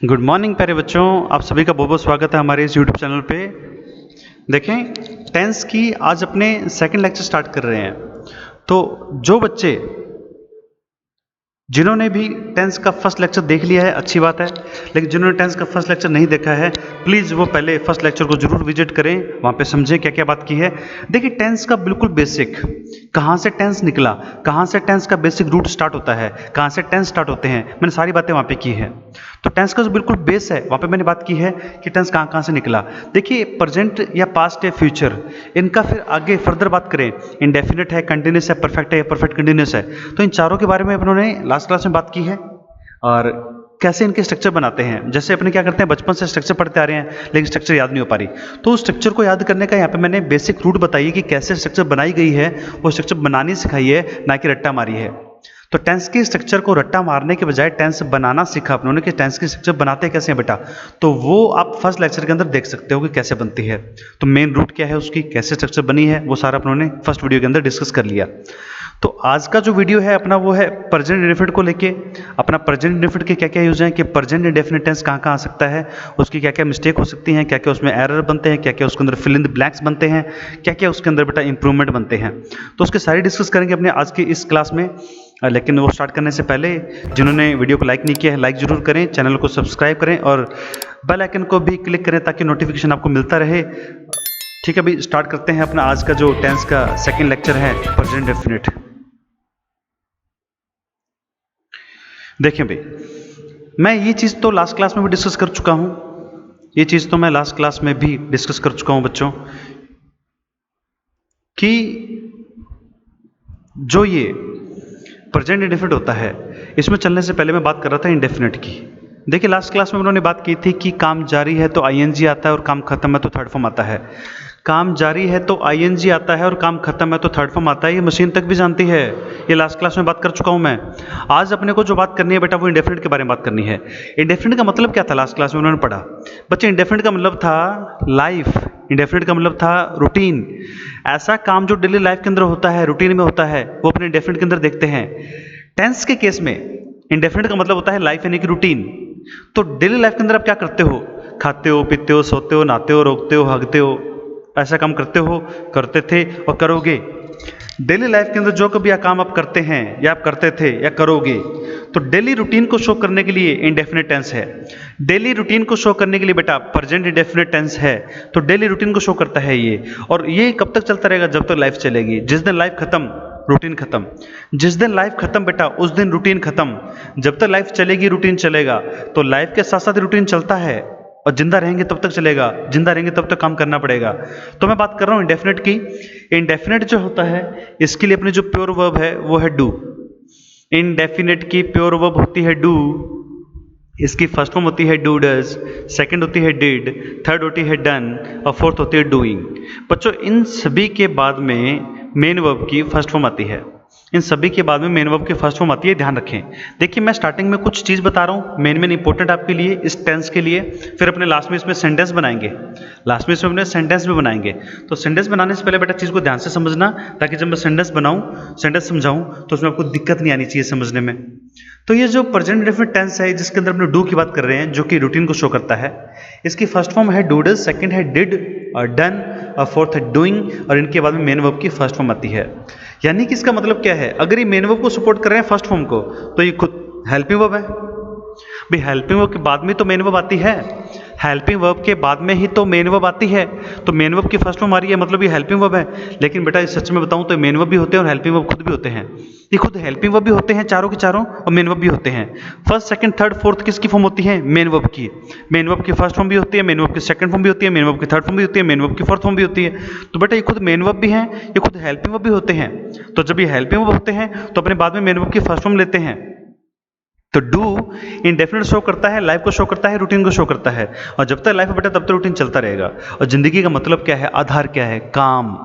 Good morning प्यारे बच्चों, आप सभी का बहुत बहुत स्वागत है हमारे इस यूट्यूब चैनल पे। देखें, टेंस की आज अपने सेकंड लेक्चर स्टार्ट कर रहे हैं। तो जो बच्चे जिन्होंने भी टेंस का फर्स्ट लेक्चर देख लिया है अच्छी बात है, लेकिन जिन्होंने टेंस का फर्स्ट लेक्चर नहीं देखा है प्लीज़ वो पहले फर्स्ट लेक्चर को जरूर विजिट करें, वहाँ पे समझें क्या क्या बात की है। देखिए, टेंस का बिल्कुल बेसिक, कहाँ से टेंस निकला, कहाँ से टेंस का बेसिक रूट स्टार्ट होता है, कहाँ से टेंस स्टार्ट होते हैं, मैंने सारी बातें वहाँ पे की है। तो टेंस का जो बिल्कुल बेस है वहाँ पे मैंने बात की है कि टेंस कहाँ कहाँ से निकला। देखिए, प्रेजेंट या पास्ट या फ्यूचर, इनका फिर आगे फर्दर बात करें, इंडेफिनिट है, कंटिन्यूस है, परफेक्ट कंटिन्यूस है, तो इन चारों के बारे में उन्होंने लास्ट क्लास में बात की है। और कैसे इनके स्ट्रक्चर बनाते हैं, जैसे अपने क्या करते हैं, बचपन से स्ट्रक्चर पढ़ते आ रहे हैं लेकिन स्ट्रक्चर याद नहीं हो पा रही, तो उस स्ट्रक्चर को याद करने का यहाँ पे मैंने बेसिक रूट बताई कि कैसे स्ट्रक्चर बनाई गई है, वो स्ट्रक्चर बनानी सिखाई है, ना कि रट्टा मारी है। तो टेंस की स्ट्रक्चर को रट्टा मारने के बजाय टेंस बनाना सीखा अपनों कि टेंस की स्ट्रक्चर बनाते कैसे हैं बेटा, तो वो आप फर्स्ट लेक्चर के अंदर देख सकते हो कि कैसे बनती है। तो मेन रूट क्या है उसकी, कैसे स्ट्रक्चर बनी है, वो सारा अपनों ने फर्स्ट वीडियो के अंदर डिस्कस कर लिया। तो आज का जो वीडियो है अपना वो है प्रेजेंट इंडेफिनिट को लेके, अपना प्रेजेंट इंडेफिनिट के क्या क्या यूज हैं, कि प्रेजेंट इंडेफिनिट टेंस कहाँ कहाँ आ सकता है, उसकी क्या क्या मिस्टेक हो सकती हैं, क्या क्या उसमें एरर बनते हैं, क्या क्या उसके अंदर फिल इन द ब्लैंक्स बनते हैं, क्या क्या उसके अंदर बेटा इंप्रूवमेंट बनते हैं। तो उसके सारी डिस्कस करेंगे अपने आज की इस क्लास में। लेकिन वो स्टार्ट करने से पहले जिन्होंने वीडियो को लाइक नहीं किया है लाइक जरूर करें, चैनल को सब्सक्राइब करें और बेल आइकन को भी क्लिक करें ताकि नोटिफिकेशन आपको मिलता रहे। ठीक है, अभी स्टार्ट करते हैं अपना आज का जो टेंस का सेकेंड लेक्चर है, प्रेजेंट इंडेफिनिट। देखिए भाई, मैं ये चीज़ तो लास्ट क्लास में भी डिस्कस कर चुका हूँ, ये चीज़ तो मैं लास्ट क्लास में भी डिस्कस कर चुका हूँ बच्चों, कि जो ये प्रेजेंट इंडेफिनिट होता है इसमें चलने से पहले मैं बात कर रहा था इंडेफिनिट की। देखिए, लास्ट क्लास में उन्होंने बात की थी कि काम जारी है तो आईएनजी आता है और काम खत्म है तो थर्ड फॉर्म आता है। काम जारी है तो आईएनजी आता है और काम खत्म है तो थर्ड फॉर्म आता है, ये मशीन तक भी जानती है, ये लास्ट क्लास में बात कर चुका हूं मैं। आज अपने को जो बात करनी है बेटा वो इंडेफिनिट के बारे में बात करनी है। इंडेफिनिट का मतलब क्या था लास्ट क्लास में उन्होंने पढ़ा बच्चे, इंडेफिनिट का मतलब था लाइफ, इंडेफिनिट का मतलब था रूटीन। ऐसा काम जो डेली लाइफ के अंदर होता है, रूटीन में होता है, वो अपने इंडेफिनिट के अंदर देखते हैं। टेंस के केस में इंडेफिनिट का मतलब होता है लाइफ यानी कि रूटीन। तो डेली लाइफ के अंदर आप क्या करते हो, खाते हो, पीते हो, सोते हो, नहाते हो, रोकते हो, हगते हो, ऐसा काम करते हो, करते थे और करोगे। डेली लाइफ के अंदर जो कभी काम आप करते हैं या आप करते थे या करोगे, तो डेली रूटीन को शो करने के लिए इंडेफिनिट टेंस है। डेली रूटीन को शो करने के लिए बेटा प्रेजेंट इंडेफिनिट टेंस है। तो डेली रूटीन को शो करता है ये, और ये कब तक चलता रहेगा, जब तक लाइफ चलेगी। जिस दिन लाइफ खत्म रूटीन खत्म, जिस दिन लाइफ खत्म बेटा उस दिन रूटीन खत्म। जब तक लाइफ चलेगी रूटीन चलेगा, तो लाइफ के साथ साथ रूटीन चलता है, और जिंदा रहेंगे तब तक चलेगा, जिंदा रहेंगे तब तक काम करना पड़ेगा। तो मैं बात कर रहा हूं इंडेफिनिट की। इंडेफिनिट जो होता है इसके लिए अपनी जो प्योर वर्ब है वो है डू। इंडेफिनिट की प्योर वर्ब होती है डू। इसकी फर्स्ट फॉर्म होती है डू डज, सेकंड होती है डिड, थर्ड होती है डन और फोर्थ होती है डूइंग। बच्चों, इन सभी के बाद में मेन वर्ब की फर्स्ट फॉर्म आती है, इन सभी के बाद में मेन वर्ब की फर्स्ट फॉर्म आती है, ध्यान रखें। देखिए, मैं स्टार्टिंग में कुछ चीज़ बता रहा हूँ मेन इंपॉर्टेंट आपके लिए इस टेंस के लिए, फिर अपने लास्ट में इसमें सेंटेंस बनाएंगे, लास्ट में इसमें अपने सेंटेंस भी बनाएंगे। तो सेंटेंस बनाने से पहले बेटा चीज़ को ध्यान से समझना, ताकि जब मैं सेंटेंस बनाऊँ, सेंटेंस समझाऊँ, तो उसमें आपको दिक्कत नहीं आनी चाहिए समझने में। तो ये जो प्रेजेंट इंडेफिनिट टेंस है जिसके अंदर अपने डू की बात कर रहे हैं, जो कि रूटीन को शो करता है, इसकी फर्स्ट फॉर्म है डू डज, सेकंड है डिड और डन और फोर्थ है डूइंग, और इनके बाद में मेन वर्ब की फर्स्ट फॉर्म आती है। यानी कि इसका मतलब क्या है, अगर ये मेन वर्ब को सपोर्ट कर रहे हैं फर्स्ट फॉर्म को, तो ये खुद हेल्पिंग वर्ब है भाई। हेल्पिंग वर्ब के बाद में तो मेन वर्ब आती है, हेल्पिंग वर्ब के बाद में ही तो मेन वर्ब आती है। तो मेन वर्ब की फर्स्ट फॉर्म आ रही है, मतलब ये हेल्पिंग वर्ब है। लेकिन बेटा सच में बताऊं तो मेन वर्ब भी होते हैं और हेल्पिंग वर्ब खुद भी होते हैं। ये खुद हेल्पिंग वर्ब भी होते हैं चारों के चारों, और मेन वर्ब भी होते हैं। फर्स्ट सेकंड थर्ड फोर्थ किसकी फॉर्म होती है, मेन वर्ब की। मेन वर्ब की फर्स्ट फॉर्म भी होती है, मेन वर्ब की सेकंड फॉर्म भी होती है, मेन वर्ब की थर्ड फॉर्म भी होती है, मेन वर्ब की फोर्थ फॉर्म भी होती है। तो बेटा ये खुद मेन वर्ब भी हैं, ये खुद हेल्पिंग वर्ब भी होते हैं। तो जब ये हेल्पिंग वर्ब होते हैं तो अपने बाद में मेन वर्ब की फर्स्ट फॉर्म लेते हैं। तो डू इंडेफिनिट शो करता है, लाइफ को शो करता है, रूटीन को शो करता है, और जब तक लाइफ बेटा तब तक रूटीन चलता रहेगा। और जिंदगी का मतलब क्या है, आधार क्या है, काम,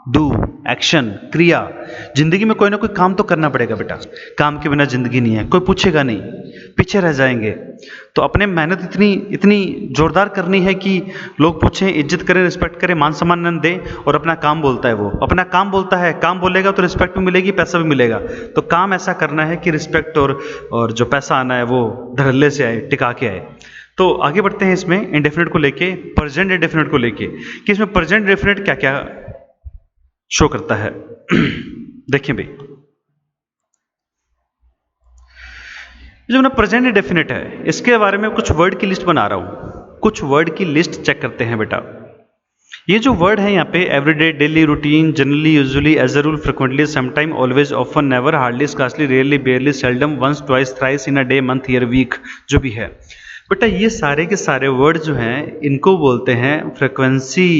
डू, एक्शन, क्रिया। जिंदगी में कोई ना कोई काम तो करना पड़ेगा बेटा, काम के बिना जिंदगी नहीं है, कोई पूछेगा नहीं, पीछे रह जाएंगे। तो अपने मेहनत इतनी इतनी जोरदार करनी है कि लोग पूछें, इज्जत करें, रिस्पेक्ट करें, मान सम्मान दें, और अपना काम बोलता है, वो अपना काम बोलता है, काम बोलेगा तो रिस्पेक्ट भी मिलेगी, पैसा भी मिलेगा। तो काम ऐसा करना है कि रिस्पेक्ट और जो पैसा आना है वो धड़ल्ले से आए, टिका के आए। तो आगे बढ़ते हैं इसमें इंडेफिनिट को लेके, प्रेजेंट इंडेफिनिट को लेके, कि इसमें प्रेजेंट इंडेफिनिट क्या क्या शो करता है। देखिए भाई, जो ना प्रेजेंट इंडेफिनिट है, इसके बारे में कुछ वर्ड की लिस्ट बना रहा हूं, कुछ वर्ड की लिस्ट चेक करते हैं बेटा। ये जो वर्ड है यहाँ पे, everyday, daily, routine, generally, usually, as a rule, frequently, sometime, always, often, never, hardly, scarcely, rarely, barely, seldom, once, twice, thrice, in a day, month, year, week, जो भी है बेटा, ये सारे के सारे वर्ड जो हैं इनको बोलते हैं फ्रिक्वेंसी।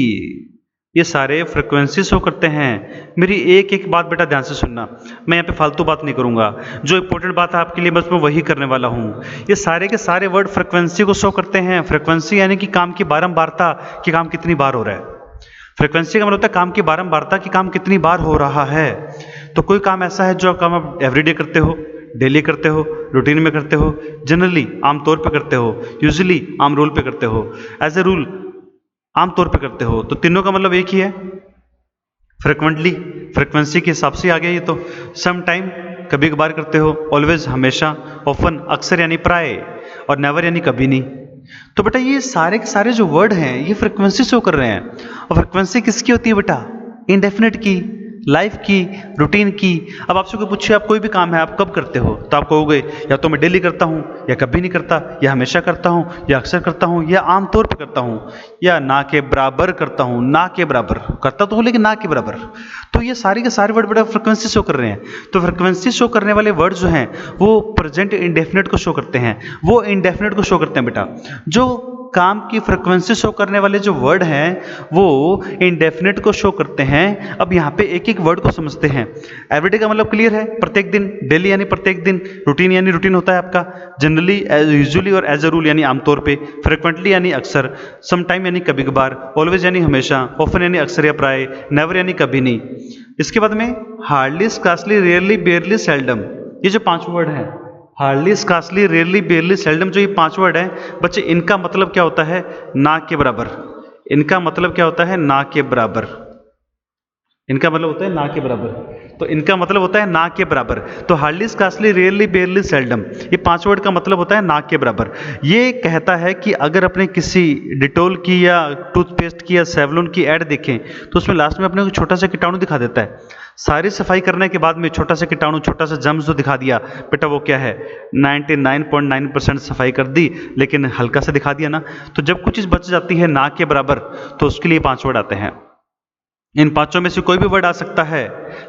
ये सारे फ्रिक्वेंसी शो करते हैं। मेरी एक एक बात बेटा ध्यान से सुनना, मैं यहाँ पे फालतू बात नहीं करूँगा, जो इंपॉर्टेंट बात है आपके लिए बस मैं वही करने वाला हूँ। ये सारे के सारे वर्ड फ्रिक्वेंसी को शो करते हैं। फ्रिक्वेंसी यानी कि काम की बारंबारता, कि काम कितनी बार हो रहा है। फ्रिक्वेंसी का मतलब होता है काम की बारंबारता, कि काम कितनी बार हो रहा है। तो कोई काम ऐसा है जो काम आप एवरीडे करते हो, डेली करते हो, रूटीन में करते हो, जनरली आमतौर पे करते हो, यूजुअली आम रोल पे करते हो, एज ए रूल आमतौर पे करते हो, तो तीनों का मतलब एक ही है, फ्रिक्वेंटली, फ्रिक्वेंसी के हिसाब से आ गया ये तो। सम टाइम, कभी कभार करते हो, ऑलवेज, हमेशा, ऑफन, अक्सर यानी प्राय, और नेवर यानी कभी नहीं। तो बेटा ये सारे के सारे जो वर्ड हैं ये फ्रिक्वेंसी शो कर रहे हैं। और फ्रिक्वेंसी किसकी होती है बेटा? इंडेफिनिट की, लाइफ की, रूटीन की। अब आपसे कोई पूछे आप कोई भी काम है आप कब करते हो, तो आप कहोगे या तो मैं डेली करता हूँ, या कभी नहीं करता, या हमेशा करता हूँ, या अक्सर करता हूँ, या आमतौर पर करता हूँ, या ना के बराबर करता हूँ। ना के बराबर करता तो हूँ लेकिन ना के बराबर। तो ये सारे के सारे वर्ड बेटा फ्रिक्वेंसी शो कर रहे हैं। तो फ्रिक्वेंसी शो करने वाले वर्ड जो हैं वो प्रेजेंट इंडेफिनिट को शो करते हैं, वो इंडेफिनिट को शो करते हैं बेटा। जो काम की फ्रिक्वेंसी शो करने वाले जो वर्ड हैं वो इंडेफिनिट को शो करते हैं। अब यहाँ पे एक एक वर्ड को समझते हैं। एवरीडे का मतलब क्लियर है, प्रत्येक दिन, डेली यानी प्रत्येक दिन, रूटीन यानी रूटीन होता है आपका, जनरली, यूजुअली और एज अ रूल यानी आमतौर पे, फ्रिक्वेंटली यानी अक्सर, सम टाइम यानी कभी कभार, ऑलवेज यानी हमेशा, ऑफन यानी अक्सर या प्राय, नेवर यानी कभी नहीं। इसके बाद में hardly, scarcely, rarely, barely, seldom, ये जो 5 वर्ड हैं, hardly, scarcely, rarely, barely, seldom, जो ये 5 वर्ड हैं बच्चे, इनका मतलब क्या होता है? ना के बराबर। इनका मतलब क्या होता है? ना के बराबर। इनका मतलब होता है ना के बराबर। तो इनका मतलब होता है ना के बराबर। तो hardly, scarcely, rarely, barely, seldom, ये 5 वर्ड का मतलब होता है ना के बराबर। ये कहता है कि अगर अपने किसी डिटोल की या टूथपेस्ट की या सेवलॉन की ऐड देखें तो उसमें लास्ट में अपने को छोटा सा कीटाणु दिखा देता है। सारी सफाई करने के बाद में छोटा सा कीटाणु, छोटा सा जम्स जो दिखा दिया बेटा, वो क्या है? 99.9% सफाई कर दी लेकिन हल्का सा दिखा दिया ना। तो जब कुछ चीज़ बच जाती है ना के बराबर तो उसके लिए 5 वर्ड आते हैं। इन 5 में से कोई भी वर्ड आ सकता है।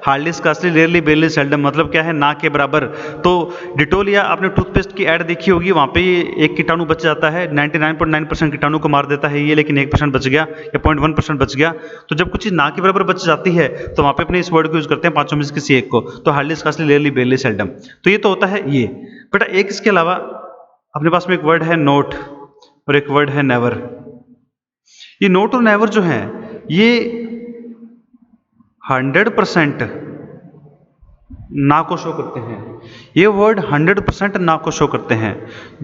Hardly, scarcely, rarely, barely, seldom मतलब क्या है? ना के बराबर। तो डिटोल या आपने टूथपेस्ट की ऐड देखी होगी, वहाँ पे एक कीटाणु बच जाता है, 99.9% कीटाणु को मार देता है ये, लेकिन 1% बच गया या 0.1% बच गया। तो जब कुछ चीज़ ना के बराबर बच जाती है तो वहाँ पे अपने इस वर्ड को यूज़ करते हैं 5 में से किसी एक को। तो hardly, scarcely, rarely, barely, seldom, तो ये तो होता है ये बेटा। एक इसके अलावा अपने पास में एक वर्ड है नोट और एक वर्ड है नेवर। ये नोट और नेवर जो है ये 100% ना को शो करते हैं। ये वर्ड 100% ना को शो करते हैं।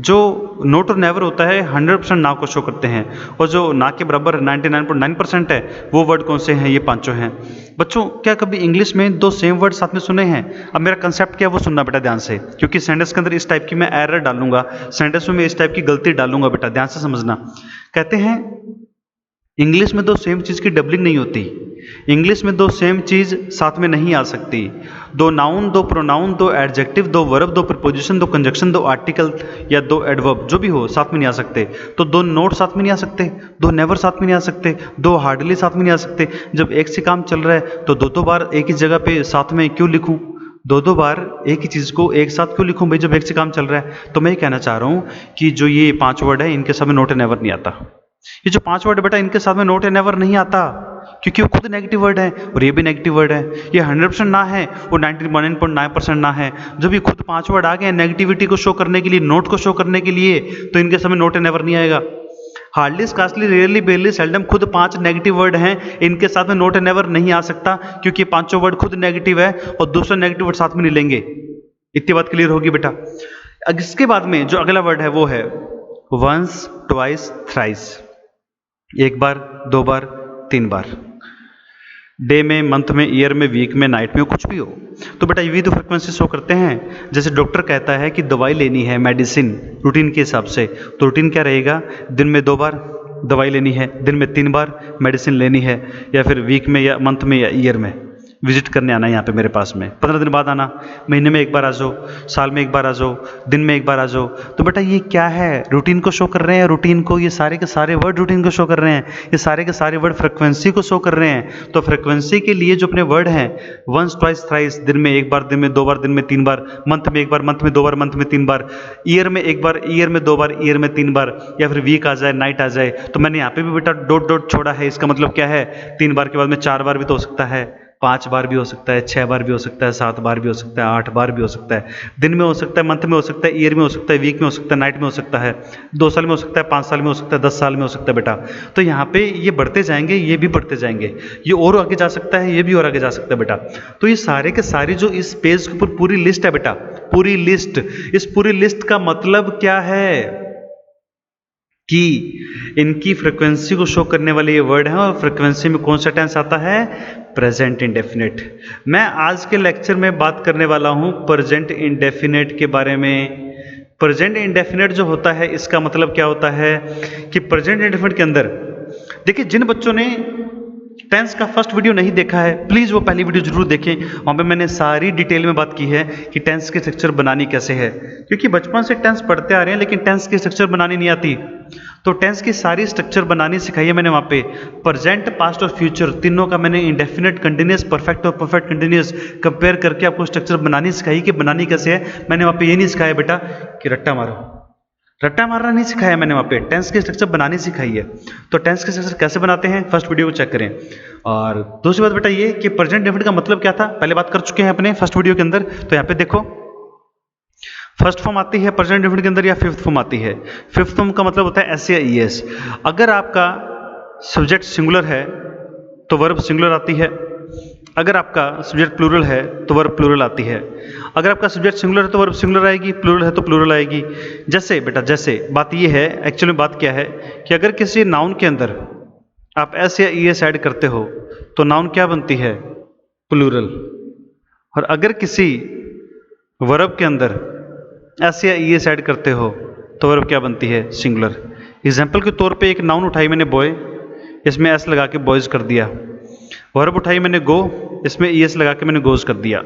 जो नोट और नेवर होता है 100% ना को शो करते हैं, और जो ना के बराबर 99.9% है वो वर्ड कौन से हैं? ये 5 हैं। बच्चों क्या कभी इंग्लिश में 2 सेम वर्ड साथ में सुने हैं? अब मेरा कंसेप्ट क्या है वो सुनना बेटा ध्यान से, क्योंकि सेंटेंस के अंदर इस टाइप की मैं एरर डालूंगा, सेंटेंस में इस टाइप की गलती डालूंगा बेटा, ध्यान से समझना। कहते हैं इंग्लिश में 2 सेम चीज़ की डबलिंग नहीं होती। इंग्लिश में 2 सेम चीज़ साथ में नहीं आ सकती। 2 noun, 2 pronoun, 2 adjective, 2 verb, 2 preposition, 2 conjunction, 2 article या 2 एडवर्ब, जो भी हो साथ में नहीं आ सकते। तो 2 नोट साथ में नहीं आ सकते, 2 नेवर साथ में नहीं आ सकते, 2 हार्डली साथ में नहीं आ सकते। जब एक से काम चल रहा है तो 2 बार एक ही जगह पे साथ में क्यों लिखूं? 2 बार एक ही चीज़ को एक साथ क्यों लिखूं भाई, जब एक से काम चल रहा है? तो मैं ये कहना चाह रहा हूँ कि जो ये 5 वर्ड है इनके साथ में नोट एंड नेवर नहीं आता। ये जो 5 वर्ड है बेटा इनके साथ में नोट एंड नेवर नहीं आता, क्योंकि वो खुद नेगेटिव वर्ड है और ये भी नेगेटिव वर्ड है। ये 100% ना है, वो 99.9% ना है। जब ये खुद 5 वर्ड आ गए नेगेटिविटी को शो करने के लिए, नोट को शो करने के लिए, तो इनके साथ में नोट एंड नेवर नहीं आएगा। Hardly, scarcely, rarely, barely, seldom खुद 5 नेगेटिव वर्ड हैं, इनके साथ में नोट एंड नेवर नहीं आ सकता, क्योंकि 5 वर्ड खुद नेगेटिव है और दूसरा नेगेटिव वर्ड साथ में नहीं लेंगे। इतनी बात क्लियर होगी बेटा। अब इसके बाद में जो अगला वर्ड है वो है वंस, ट्वाइस, थ्राइस, 1 बार, 2 बार, 3 बार। डे में, मंथ में, ईयर में, वीक में, नाइट में, कुछ भी हो। तो बेटा ये भी तो फ्रिक्वेंसी शो करते हैं। जैसे डॉक्टर कहता है कि दवाई लेनी है, मेडिसिन रूटीन के हिसाब से, तो रूटीन क्या रहेगा, दिन में 2 बार दवाई लेनी है, दिन में 3 बार मेडिसिन लेनी है, या फिर वीक में या मंथ में या ईयर में विजिट करने आना है यहाँ पे मेरे पास में, 15 दिन बाद आना, महीने में 1 बार आ जाओ, साल में 1 बार आ जाओ, दिन में 1 बार आ जाओ। तो बेटा ये क्या है, रूटीन को शो कर रहे हैं, रूटीन को, ये सारे के सारे वर्ड रूटीन को शो कर रहे हैं, ये सारे के सारे वर्ड फ्रिक्वेंसी को शो कर रहे हैं। तो फ्रिक्वेंसी के लिए जो अपने वर्ड हैं, वंस, ट्वाइस, थ्राइस, दिन में 1 बार, दिन में 2 बार, दिन में 3 बार, मंथ में 1 बार, मंथ में 2 बार, मंथ में 3 बार, ईयर में 1 बार, ईयर में 2 बार, ईयर में 3 बार, या फिर वीक आ जाए, नाइट आ जाए। तो मैंने यहाँ पे भी बेटा डॉट डॉट छोड़ा है, इसका मतलब क्या है, 3 बार के बाद में 4 बार भी तो हो सकता है, 5 बार भी हो सकता है, 6 बार भी हो सकता है, 7 बार भी हो सकता है, 8 बार भी हो सकता है, दिन में हो सकता है, मंथ में हो सकता है, ईयर में हो सकता है, वीक में हो सकता है, नाइट में हो सकता है, 2 साल में हो सकता है, 5 साल में हो सकता है, 10 साल में हो सकता है बेटा। तो यहाँ पे ये बढ़ते जाएंगे, ये भी बढ़ते जाएंगे, ये और आगे जा सकता है, ये भी और आगे जा सकता है बेटा। तो ये सारे के सारे जो इस पेज के ऊपर पूरी लिस्ट है बेटा, पूरी लिस्ट, इस पूरी लिस्ट का मतलब क्या है कि इनकी फ्रीक्वेंसी को शो करने वाले ये वर्ड हैं, और फ्रीक्वेंसी में कौन सा टेंस आता है, प्रेजेंट इंडेफिनिट। मैं आज के लेक्चर में बात करने वाला हूं प्रेजेंट इंडेफिनिट के बारे में। प्रेजेंट इंडेफिनिट जो होता है, इसका मतलब क्या होता है कि प्रेजेंट इंडेफिनिट के अंदर देखिए, जिन बच्चों ने टेंस का फर्स्ट वीडियो नहीं देखा है, प्लीज़ वो पहली वीडियो जरूर देखें, वहाँ पे मैंने सारी डिटेल में बात की है कि टेंस की स्ट्रक्चर बनानी कैसे है। क्योंकि बचपन से टेंस पढ़ते आ रहे हैं, लेकिन टेंस की स्ट्रक्चर बनानी नहीं आती। तो टेंस की सारी स्ट्रक्चर बनानी सिखाई है मैंने वहाँ पे। प्रेजेंट, पास्ट और फ्यूचर तीनों का मैंने इंडेफिनिट, कंटिन्यूस, परफेक्ट और परफेक्ट कंटिन्यूस कंपेयर करके आपको स्ट्रक्चर बनानी सिखाई कि बनानी कैसे है। मैंने वहाँ पे ये नहीं सिखाया बेटा कि रट्टा मारो, रट्टा मारना नहीं सिखाया मैंने वहाँ पे, टेंस की स्ट्रक्चर बनानी सिखाई है। तो टेंस की स्ट्रक्चर कैसे बनाते हैं, फर्स्ट वीडियो को चेक करें। और दूसरी बात बेटा ये कि प्रेजेंट इंडेफिनिट का मतलब क्या था, पहले बात कर चुके हैं अपने फर्स्ट वीडियो के अंदर। तो यहाँ पे देखो, फर्स्ट फॉर्म आती है प्रेजेंट इंडेफिनिट के अंदर, या फिफ्थ फॉर्म आती है। फिफ्थ फॉर्म का मतलब होता है एस या ई एस। अगर आपका सब्जेक्ट सिंगुलर है तो वर्ब सिंगुलर आती है, अगर आपका सब्जेक्ट प्लूरल है तो वर्ब प्लूरल आती है। अगर आपका सब्जेक्ट सिंगुलर है तो वर्ब सिंगुलर आएगी, प्लूरल है तो प्लूरल आएगी। जैसे बेटा, जैसे बात ये है, एक्चुअली बात क्या है कि अगर किसी नाउन के अंदर आप एस या ई एस ऐड करते हो तो नाउन क्या बनती है, प्लूरल। और अगर किसी वर्ब के अंदर एस या ई एस ऐड करते हो तो वर्ब क्या बनती है, सिंगुलर। एग्जाम्पल के तौर पे एक नाउन उठाई मैंने बॉय, इसमें एस लगा के बॉयज कर दिया। वर्ब उठाई मैंने गो, इसमें ई एस लगा के मैंने गोज कर दिया।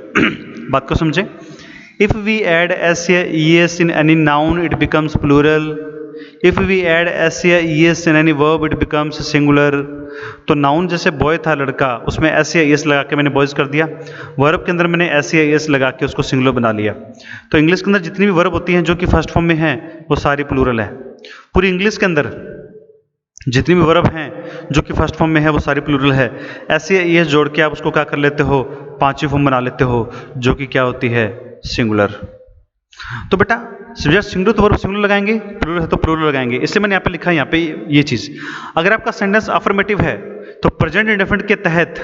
बात को समझे। इफ वी एड एस या E S in any noun it becomes plural, if we add S या E S in any verb it becomes singular. तो नाउन जैसे बॉय था लड़का, उसमें एस या ई एस लगा के मैंने बॉयज कर दिया। वर्ब के अंदर मैंने एस या ई एस लगा के उसको सिंगुलर बना लिया। तो इंग्लिश के अंदर जितनी भी वर्ब होती हैं जो कि फर्स्ट फॉर्म में हैं वो सारी प्लूरल है। पूरी इंग्लिश के अंदर जितनी भी वर्ब हैं जो कि फर्स्ट फॉर्म में है वो सारी प्लूरल है। एस या ई एस जोड़ के आप उसको क्या कर लेते हो, पांचवी फॉर्म बना लेते हो जो कि क्या होती है, सिंगुलर। तो बेटा सब्जेक्ट सिंगुलर तो वर्ब सिंगुलर लगाएंगे, प्लूरल है तो प्लूरल लगाएंगे। इसलिए मैंने यहाँ पे लिखा है यहाँ पे ये चीज़। अगर आपका सेंटेंस अफर्मेटिव है तो प्रेजेंट इंडेफिनिट के तहत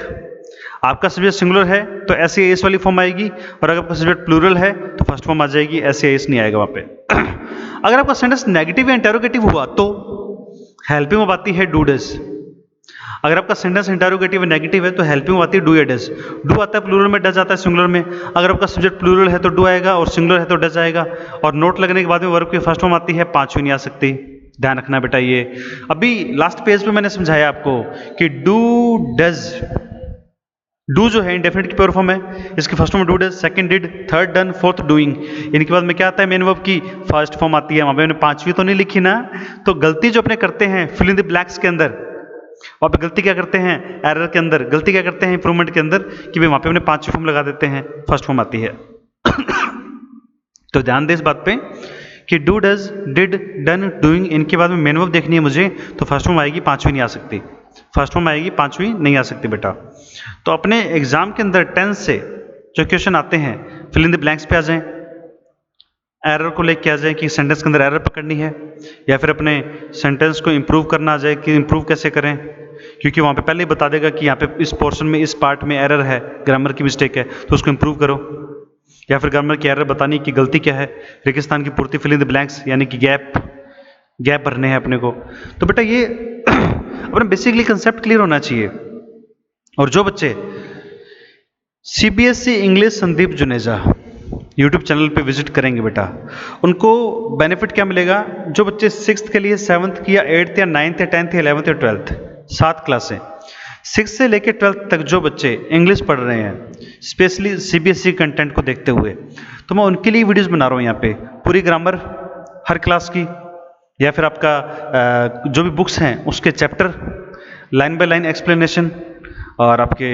आपका सब्जेक्ट सिंगुलर है तो एस या एस वाली फॉर्म आएगी, और अगर आपका सब्जेक्ट प्लूरल है तो फर्स्ट फॉर्म आ जाएगी, एस या एस नहीं आएगा वहाँ पे। अगर आपका सेंटेंस नेगेटिव या इंटेरोगेटिव हुआ तो हेल्पिंग में आती है डू डज। अगर आपका सेंटेंस इंटेरोगेटिव नेगेटिव है तो हेल्पिंग में आती है डू या डज। डू आता है प्लूरल में, डज आता है सिंगुलर में। अगर आपका सब्जेक्ट प्लूरल है तो डू आएगा, और सिंगुलर है तो डज आएगा। और नोट लगने के बाद में वर्ब की फर्स्ट फॉर्म आती है, पांचवी नहीं आ सकती, ध्यान रखना बेटा। ये अभी लास्ट पेज पे मैंने समझाया आपको कि डू डज, डू जो है इंडेफिनिट की प्योर फॉर्म है, इसकी first form do does, second did, third done, fourth doing. इनके बाद में क्या आता है, मेन वर्ब की फर्स्ट फॉर्म आती है। वहां पे मैंने पांचवी तो नहीं लिखी ना। तो गलती जो अपने करते हैं फिल इन द ब्लैंक्स के अंदर, वहां पे गलती क्या करते हैं, एरर के अंदर गलती क्या करते हैं, इंप्रूवमेंट के अंदर, कि भाई वहां पे हमने पांचवी फॉर्म लगा देते हैं, फर्स्ट फॉर्म आती है। तो ध्यान दे इस बात पे कि do does, did, done, doing, इनके बाद में मेन वर्ब देखनी है मुझे, तो फर्स्ट फॉर्म आएगी, पांचवी नहीं आ सकती। फर्स्ट फॉर्म आएगी, पांचवी नहीं आ सकती बेटा। तो अपने एग्जाम के अंदर टेंस से जो क्वेश्चन आते हैं फिल इन द ब्लैंक्स पे आ जाएं, एरर को लेके आ जाए कि सेंटेंस के अंदर एरर पकड़नी है, या फिर अपने सेंटेंस को इंप्रूव करना आ जाए कि इंप्रूव कैसे करें, क्योंकि वहाँ पे पहले ही बता देगा कि यहाँ पे इस पोर्शन में, इस पार्ट में एरर है, ग्रामर की मिस्टेक है, तो उसको इंप्रूव करो। या फिर ग्रामर की एरर बतानी कि गलती क्या है, रेगिस्तान की पूर्ति, फिल इन द ब्लैंक्स, यानी कि गैप भरने हैं अपने को। तो बेटा ये अपना बेसिकली कंसेप्ट क्लियर होना चाहिए और जो बच्चे CBSE English Sandeep Juneja YouTube channel पे विजिट करेंगे बेटा, उनको बेनिफिट क्या मिलेगा? जो बच्चे 6th के लिए 7th की या 8th या 9th या 10th या 11th या 12th 7 क्लासें 6 से लेकर 12th तक जो बच्चे इंग्लिश पढ़ रहे हैं स्पेशली सीबीएसई कंटेंट को देखते हुए, तो मैं उनके लिए वीडियोस बना रहा हूँ यहाँ पे, पूरी ग्रामर हर क्लास की, या फिर आपका जो भी बुक्स हैं उसके chapter line by line explanation, और आपके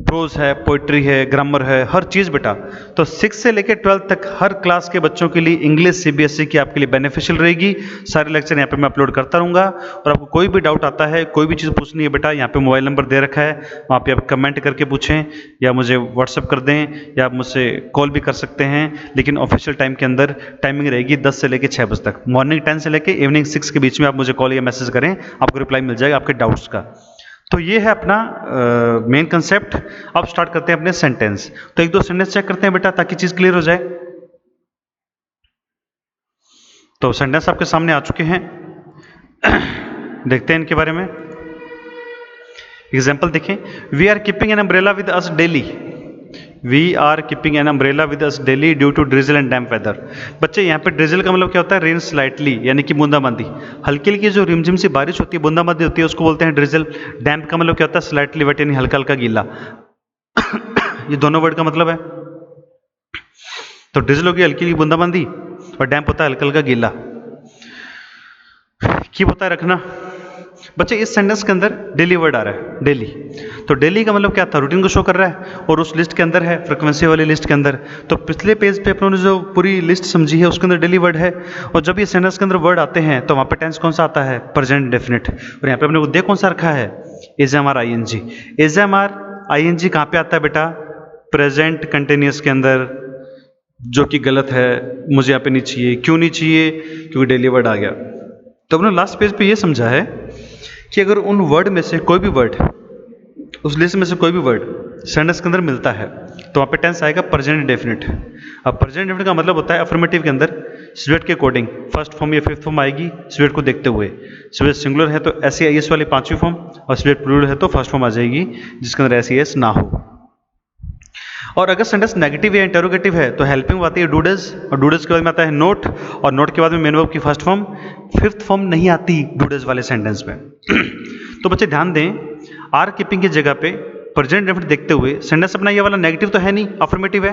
प्रोज है, पोइट्री है, ग्रामर है, हर चीज़ बेटा। तो 6 से लेकर 12th तक हर क्लास के बच्चों के लिए इंग्लिश सीबीएसई की आपके लिए बेनिफिशियल रहेगी। सारे लेक्चर यहाँ पे मैं अपलोड करता रहूँगा, और आपको कोई भी डाउट आता है, कोई भी चीज़ पूछनी है बेटा, यहाँ पे मोबाइल नंबर दे रखा है, वहाँ पे आप कमेंट करके पूछें या मुझे व्हाट्सअप कर दें या आप मुझसे कॉल भी कर सकते हैं। लेकिन ऑफिशियल टाइम के अंदर टाइमिंग रहेगी 10 से लेकर 6 बजे तक, मॉर्निंग 10 से लेकर इवनिंग 6 के बीच में आप मुझे कॉल या मैसेज करें, आपको रिप्लाई मिल जाएगा आपके डाउट्स का। तो ये है अपना मेन कंसेप्ट। अब स्टार्ट करते हैं अपने सेंटेंस। तो एक दो सेंटेंस चेक करते हैं बेटा ताकि चीज क्लियर हो जाए। तो सेंटेंस आपके सामने आ चुके हैं, देखते हैं इनके बारे में। एग्जाम्पल देखें, we are keeping an umbrella with us daily. We are keeping an umbrella with us daily due to drizzle and damp weather. बच्चे यहाँ पे ड्रिजल का मतलब क्या होता है? रेन स्लाइटली, यानी कि बूंदाबांदी, हल्की हल्की जो रिमझिम सी बारिश होती है, बूंदाबांदी होती है, उसको बोलते हैं ड्रिजल। डैम्प का मतलब क्या होता है? स्लाइटली वेट, यानी हल्का हल्का गीला। ये दोनों वर्ड का मतलब है। तो ड्रिजल होगी हल्की हल्की बूंदाबांदी, और डैम्प होता है हल्का हल्का गीला। कीप होता है रखना। बच्चे इस सेंटेंस के अंदर डेली वर्ड आ रहा है, डेली। तो डेली का मतलब क्या था? रूटीन को शो कर रहा है, और उस लिस्ट के अंदर है, फ्रीक्वेंसी वाली लिस्ट के अंदर। तो पिछले पेज पे अपनों ने जो पूरी लिस्ट समझी है उसके अंदर डेली वर्ड है। और जब ये सेंटेंस के अंदर वर्ड आते हैं तो वहाँ पे टेंस कौन सा आता है? Present definite. और यहाँ पे अपने को देख कौन सा रखा है? Is M R I N G. Is M R I N G कहाँ पे आता है बेटा? प्रेजेंट कंटिन्यूस के अंदर, जो कि गलत है, मुझे यहाँ पे नहीं चाहिए। क्यों नहीं चाहिए? क्योंकि डेली वर्ड आ गया। तो अपने लास्ट पेज पे ये समझा है कि अगर उन वर्ड में से कोई भी वर्ड, उस लिस्ट में से कोई भी वर्ड सेंटेंस के अंदर मिलता है तो वहाँ पे टेंस आएगा प्रेजेंट डेफिनेट। अब प्रेजेंट डेफिनेट का मतलब होता है अफर्मेटिव के अंदर सब्जेक्ट के अकॉर्डिंग फर्स्ट फॉर्म या फिफ्थ फॉर्म आएगी सब्जेक्ट को देखते हुए। सब्जेक्ट सिंगुलर है तो एस आई एस वाली 5वीं फॉर्म, और सब्जेक्ट प्लूरल है तो फर्स्ट फॉर्म आ जाएगी जिसके अंदर एस ई एस ना हो। और अगर सेंटेंस नेगेटिव या इंटरोगेटिव है तो हेल्पिंग आती है डूडज, और डूडज के बाद में आता है नोट, और नोट के बाद में मेन वर्ब की फर्स्ट फॉर्म। फिफ्थ फॉर्म नहीं आती डूडज वाले सेंटेंस में। तो बच्चे ध्यान दें, आर कीपिंग की जगह पे प्रेजेंट डेफिनेट देखते हुए सेंटेंस अपना ये वाला नेगेटिव तो है नहीं, अफर्मेटिव है,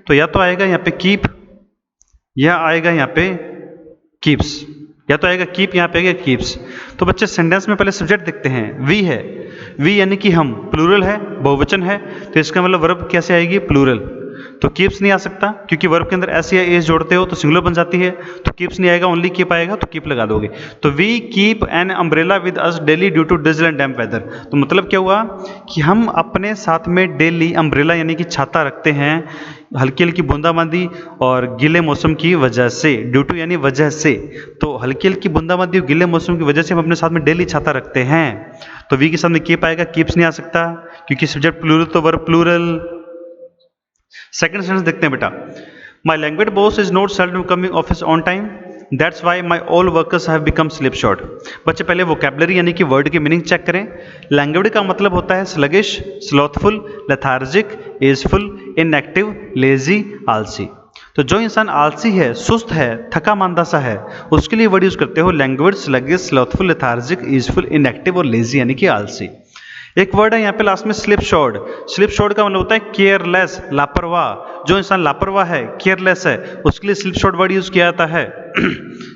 तो या तो आएगा यहाँ पे कीप, या आएगा यहाँ पे कीप्स, या तो आएगा कीप, यहाँ पे आएगा कीप्स। तो बच्चे सेंटेंस में पहले सब्जेक्ट देखते हैं, वी है, वी यानी कि हम, प्लूरल है, बहुवचन है, तो इसका मतलब वर्ब कैसे आएगी? प्लूरल। तो कीप्स नहीं आ सकता क्योंकि वर्ब के अंदर एस या एस जोड़ते हो तो सिंगुलर बन जाती है, तो कीप्स नहीं आएगा, ओनली कीप आएगा, तो कीप लगा दोगे। तो we keep an umbrella with us daily due to drizzle and damp weather. तो मतलब क्या हुआ कि हम अपने साथ में डेली अम्ब्रेला यानी कि छाता रखते हैं हल्की हल्की बूंदाबांदी और गीले मौसम की वजह से। ड्यू टू यानी वजह से, तो हल्की हल्की बूंदाबांदी और गीले मौसम की वजह से हम अपने साथ में डेली छाता रखते हैं। तो वी के साथ में कीप आएगा, कीप्स नहीं आ सकता क्योंकि सब्जेक्ट प्लूरल तो वर्ब प्लूरल। सेकंड सेंटेंस देखते हैं बेटा, my language boss is not seldom coming office on time, that's why my all workers have become slip short. बच्चे पहले वोकैबुलरी यानी कि वर्ड की मीनिंग चेक करें। लैंग्वेज का मतलब होता है स्लगिश, स्लॉथफुल, लेथार्जिक, एजफुल, इनएक्टिव, लेजी, आलसी। तो जो इंसान आलसी है, सुस्त है, थका मांदा सा है, उसके लिए वर्ड यूज करते हो लैंग्वेज, स्लगिश, स्लॉथफुल, लेथार्जिक, एजफुल, इनएक्टिव और लेजी यानी कि आलसी। एक वर्ड है यहाँ पे लास्ट में स्लिप शॉर्ड। स्लिप शॉर्ड का मतलब होता है केयरलेस, लापरवाह। जो इंसान लापरवाह है, केयरलेस है, उसके लिए स्लिप शॉर्ड वर्ड यूज किया जाता है।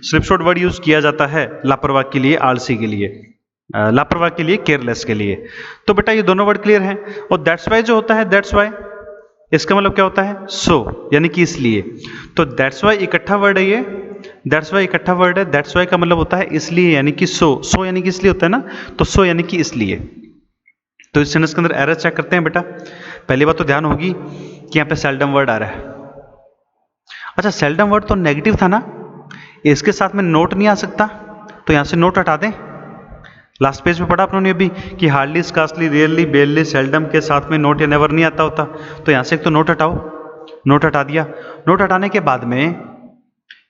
स्लिप शॉर्ड वर्ड यूज किया जाता है लापरवाह के लिए, आलसी के लिए, लापरवाह के लिए, केयरलेस के लिए। तो बेटा ये दोनों वर्ड क्लियर हैं। और दैट्स वाई जो होता है, दैट्स वाई, इसका मतलब क्या होता है? सो, यानी कि इसलिए। तो दैट्स वाई इकट्ठा वर्ड है ये, दैट्स वाई इकट्ठा वर्ड है। दैट्स वाई का मतलब होता है इसलिए, यानी कि सो, सो यानी कि इसलिए होता है ना, तो सो यानी कि इसलिए। तो इस सेंटेंस के अंदर एरर चेक करते हैं बेटा। पहली बात तो ध्यान होगी कि यहाँ पे सेल्डम वर्ड आ रहा है। अच्छा, सेल्डम वर्ड तो नेगेटिव था ना, इसके साथ में नोट नहीं आ सकता, तो यहाँ से नोट हटा दें। लास्ट पेज में पढ़ा अपनों ने अभी कि hardly, scarcely, rarely, barely, seldom के साथ में नोट या नेवर नहीं आता होता, तो यहाँ से एक तो नोट हटाओ। नोट हटा दिया। नोट हटाने के बाद में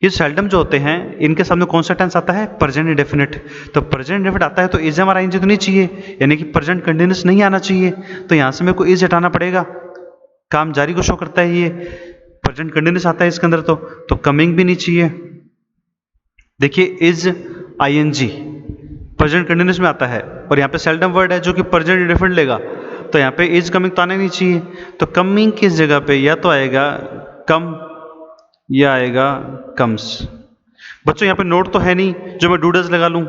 ये सेल्डम जो होते हैं इनके सामने कौन सा टेंस आता है? Present indefinite. तो प्रेजेंट इंडेफिनिट आता है तो इज एम आर आईएनजी तो नहीं चाहिए, यानी कि प्रेजेंट कंटिन्यूअस नहीं आना चाहिए। तो यहां से मेरे को इज हटाना पड़ेगा, काम जारी को शो करता है, ये प्रेजेंट कंटिन्यूअस आता है इसके अंदर। तो कमिंग भी नहीं चाहिए। देखिए इज आईएनजी प्रेजेंट कंटिन्यूअस में आता है और यहाँ पे सेल्डम वर्ड है जो कि प्रेजेंट इंडेफिनिट लेगा, तो यहाँ पे इज कमिंग तो आना नहीं चाहिए। तो कमिंग किस जगह पे? या तो आएगा कम या आएगा कम्स। बच्चों यहाँ पे नोट तो है नहीं जो मैं डूडज लगा लूँ,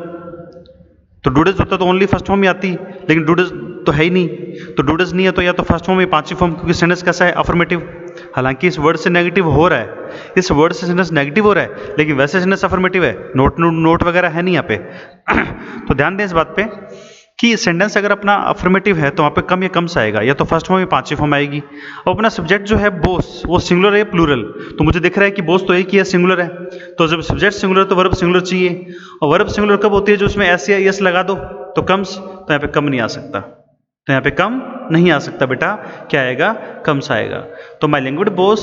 तो डूडज होता तो ओनली फर्स्ट फॉर्म ही आती, लेकिन डूडज तो है ही नहीं। तो डूडज नहीं है तो या तो फर्स्ट फॉर्म या पांचवी फॉर्म, क्योंकि सेंटेंस कैसा है? अफर्मेटिव। हालांकि इस वर्ड से नेगेटिव हो रहा है, इस वर्ड से सेंटेंस नेगेटिव हो रहा है, लेकिन वैसे सेंटेंस अफर्मेटिव है। नोट वगैरह है नहीं यहाँ पे। तो ध्यान दें इस बात पे कि सेंटेंस अगर अपना अफर्मेटिव है तो वहाँ पे कम या कम्स आएगा, या तो फर्स्ट फॉर्म या पांचवी फॉर्म आएगी। और अपना सब्जेक्ट जो है बोस, वो सिंगुलर है या प्लूरल? तो मुझे दिख रहा है कि बोस तो एक ही है, सिंगुलर है। तो जब सब्जेक्ट सिंगुलर तो वर्ब सिंगुलर चाहिए, और वर्ब सिंगुलर कब होती है? जो उसमें एस या एस लगा दो तो कम्स। तो यहाँ पे कम नहीं आ सकता, तो यहाँ पे कम नहीं आ सकता बेटा, क्या आएगा? कम्स आएगा। तो my language boss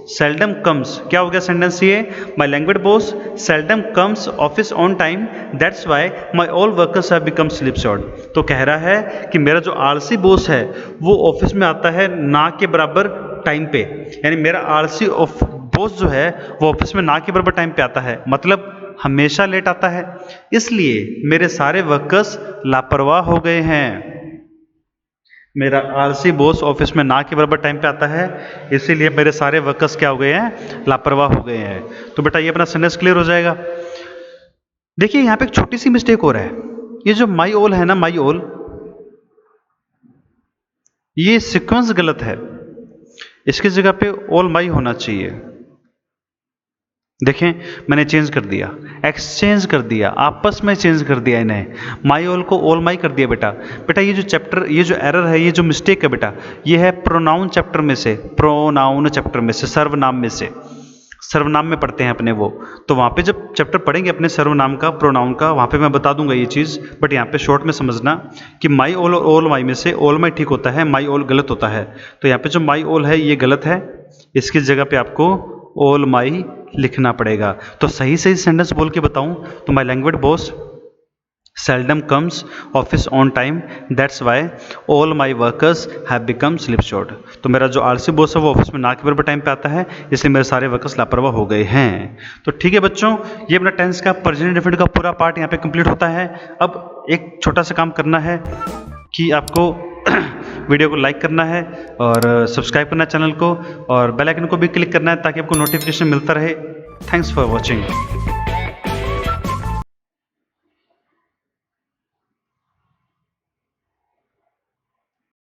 seldom comes, क्या हो गया सेंटेंस ये? My language boss seldom comes office on time, that's why my all workers have become sleep short. तो कह रहा है कि मेरा जो आलसी बॉस है वो ऑफिस में आता है ना के बराबर टाइम पे, यानी मेरा आलसी बॉस जो है वो ऑफिस में ना के बराबर टाइम पे आता है, मतलब हमेशा लेट आता है, इसलिए मेरे सारे वर्कर्स लापरवाह हो गए हैं। मेरा आलसी बॉस ऑफिस में ना के बराबर टाइम पे आता है, इसीलिए मेरे सारे वर्कर्स क्या हो गए हैं? लापरवाह हो गए हैं। तो बेटा ये अपना सेंटेंस क्लियर हो जाएगा। देखिए यहाँ पे एक छोटी सी मिस्टेक हो रहा है, ये जो माई ऑल है ना, माई ऑल, ये सीक्वेंस गलत है, इसकी जगह पे ऑल माई होना चाहिए। देखें मैंने चेंज कर दिया, एक्सचेंज कर दिया, आपस में चेंज कर दिया इन्हें, माई ऑल को ऑल माई कर दिया। बेटा ये जो चैप्टर, ये जो एरर है, ये जो मिस्टेक है बेटा, ये है प्रोनाउन चैप्टर में से, प्रोनाउन चैप्टर में से, सर्वनाम में से। सर्वनाम में पढ़ते हैं अपने वो, तो वहाँ पे जब चैप्टर पढ़ेंगे अपने सर्वनाम का, प्रोनाउन का, वहाँ पे मैं बता दूंगा ये चीज़। बट यहाँ पे शॉर्ट में समझना कि माई ऑल और ऑल माई में से ऑल माई ठीक होता है, माई ऑल गलत होता है। तो यहाँ पे जो माई ऑल है ये गलत है, इसकी जगह पे आपको ऑल माई लिखना पड़ेगा। तो सही सेंटेंस बोल के बताऊं तो my language boss seldom comes office on time, that's why all my workers have become sleep short. तो मेरा जो आलसी बॉस है वो ऑफिस में ना के बराबर टाइम पे आता है, इसलिए मेरे सारे वर्कर्स लापरवाह हो गए हैं। तो ठीक है बच्चों, ये अपना टेंस का प्रेजेंट इंडेफिनिट का पूरा पार्ट यहाँ पे कंप्लीट होता है। अब एक छोटा सा काम करना है कि आपको वीडियो को लाइक करना है और सब्सक्राइब करना है चैनल को, और बेल आइकन को भी क्लिक करना है ताकि आपको नोटिफिकेशन मिलता रहे। Thanks for watching.